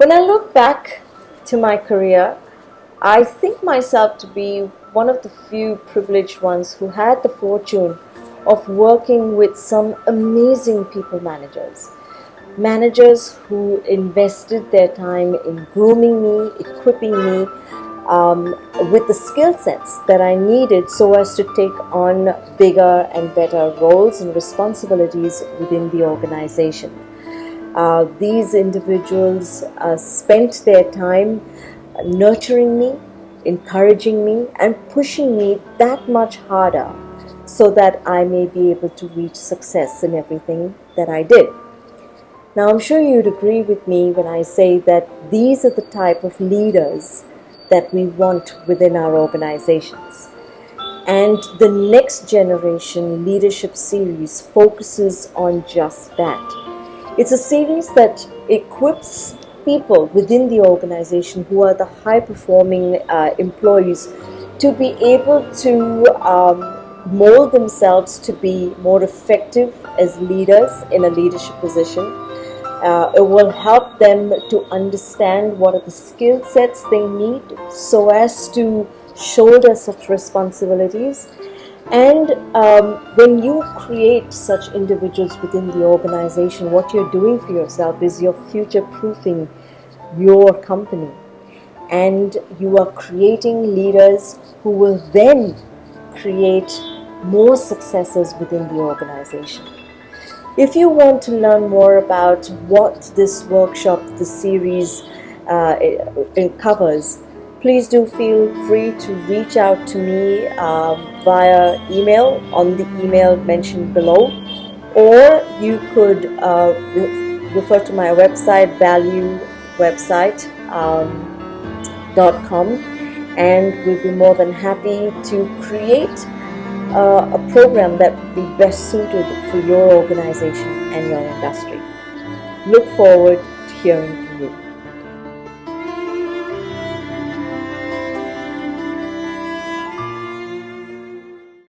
When I look back to my career, I think myself to be one of the few privileged ones who had the fortune of working with some amazing people managers. Managers who invested their time in grooming me, equipping me with the skill sets that I needed so as to take on bigger and better roles and responsibilities within the organization. These individuals spent their time nurturing me, encouraging me, and pushing me that much harder so that I may be able to reach success in everything that I did. Now, I'm sure you'd agree with me when I say that these are the type of leaders that we want within our organizations. And the Next Generation Leadership Series focuses on just that. It's a series that equips people within the organization who are the high-performing employees to be able to mold themselves to be more effective as leaders in a leadership position. It will help them to understand what are the skill sets they need so as to shoulder such responsibilities. And when you create such individuals within the organization, what you're doing for yourself is you're future-proofing your company. And you are creating leaders who will then create more successes within the organization. If you want to learn more about what this workshop, this series it covers, please do feel free to reach out to me via email on the email mentioned below, or you could refer to my website, valuewebsite.com, and we'll be more than happy to create a program that would be best suited for your organization and your industry. Look forward to hearing from you.